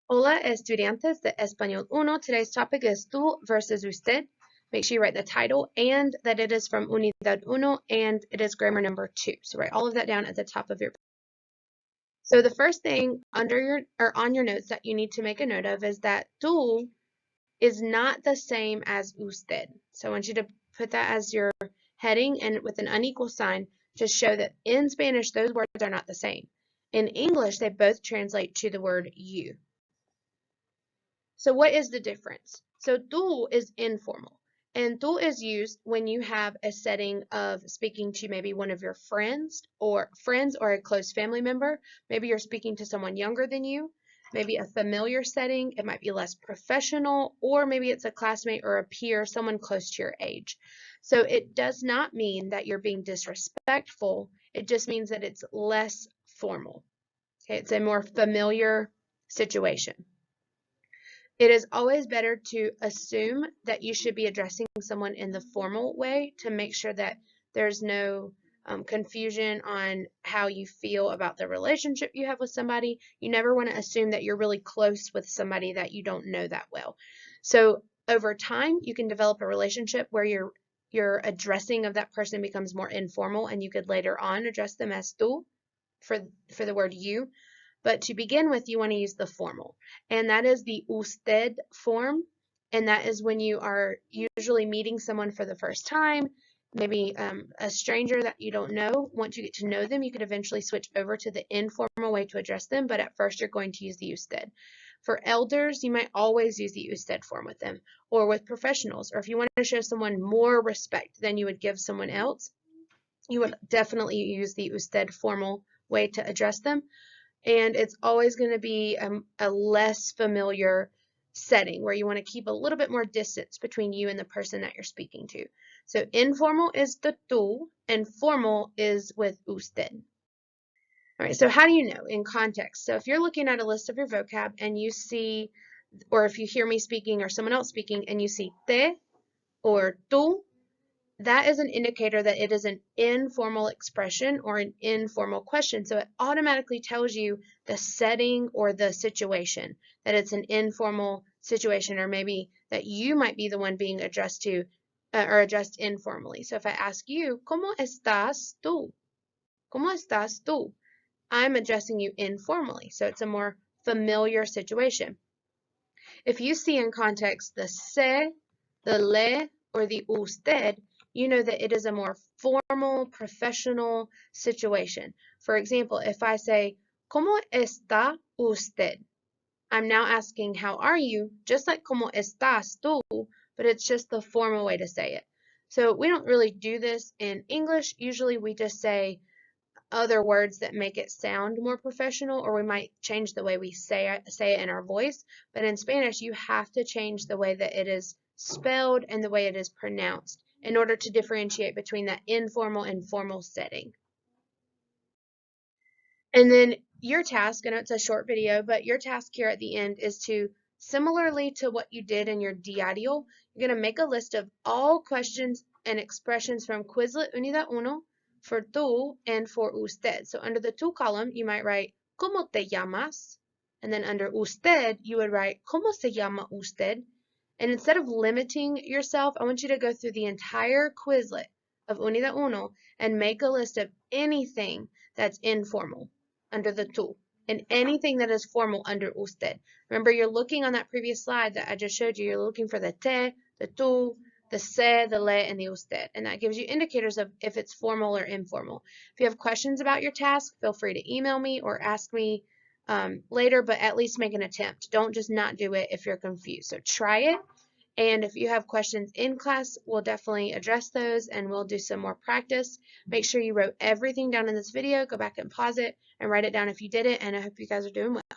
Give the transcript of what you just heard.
Hola, estudiantes de Español Uno. Today's topic is tú versus usted. Make sure you write the title and that it is from Unidad Uno and it is grammar number 2. So write all of that down at the top of your page. So the first thing under your or on your notes that you need to make a note of is that tú is not the same as usted. So I want you to put that as your heading and with an unequal sign to show that in Spanish those words are not the same. In English, they both translate to the word you. So what is the difference? So tú is informal, and tú is used when you have a setting of speaking to maybe one of your friends or a close family member. Maybe you're speaking to someone younger than you, maybe a familiar setting. It might be less professional, or maybe it's a classmate or a peer, someone close to your age. So it does not mean that you're being disrespectful. It just means that it's less formal. Okay, it's a more familiar situation. It is always better to assume that you should be addressing someone in the formal way to make sure that there's no confusion on how you feel about the relationship you have with somebody. You never want to assume that you're really close with somebody that you don't know that well. So over time, you can develop a relationship where your addressing of that person becomes more informal, and you could later on address them as tú for the word you. But to begin with, you want to use the formal, and that is the usted form, and that is when you are usually meeting someone for the first time, maybe a stranger that you don't know. Once you get to know them, you could eventually switch over to the informal way to address them, but at first you're going to use the usted. For elders, you might always use the usted form with them, or with professionals, or if you want to show someone more respect than you would give someone else, you would definitely use the usted formal way to address them. And it's always going to be a less familiar setting where you want to keep a little bit more distance between you and the person that you're speaking to. So informal is the tú, and formal is with usted. All right, so how do you know in context? So if you're looking at a list of your vocab and you see, or if you hear me speaking or someone else speaking and you see te or tú, that is an indicator that it is an informal expression or an informal question. So it automatically tells you the setting or the situation, that it's an informal situation, or maybe that you might be the one being addressed to or addressed informally. So if I ask you, ¿Cómo estás tú? ¿Cómo estás tú? I'm addressing you informally. So it's a more familiar situation. If you see in context the se, the le, or the usted, you know that it is a more formal, professional situation. For example, if I say, ¿Cómo está usted? I'm now asking, how are you? Just like ¿Cómo estás tú? But it's just the formal way to say it. So we don't really do this in English. Usually we just say other words that make it sound more professional, or we might change the way we say it in our voice. But in Spanish, you have to change the way that it is spelled and the way it is pronounced in order to differentiate between that informal and formal setting. And then your task, I know it's a short video, but your task here at the end is to, similarly to what you did in your diario, you're going to make a list of all questions and expressions from Quizlet Unidad Uno for tú and for usted. So under the tú column, you might write, ¿Cómo te llamas? And then under usted, you would write, ¿Cómo se llama usted? And instead of limiting yourself, I want you to go through the entire Quizlet of Unidad Uno and make a list of anything that's informal under the tú, and anything that is formal under usted. Remember, you're looking on that previous slide that I just showed you. You're looking for the te, the tú, the se, the le, and the usted, and that gives you indicators of if it's formal or informal. If you have questions about your task, feel free to email me or ask me later, but at least make an attempt. Don't just not do it if you're confused. So try it. And if you have questions in class, we'll definitely address those and we'll do some more practice. Make sure you wrote everything down in this video. Go back and pause it and write it down if you did it. And I hope you guys are doing well.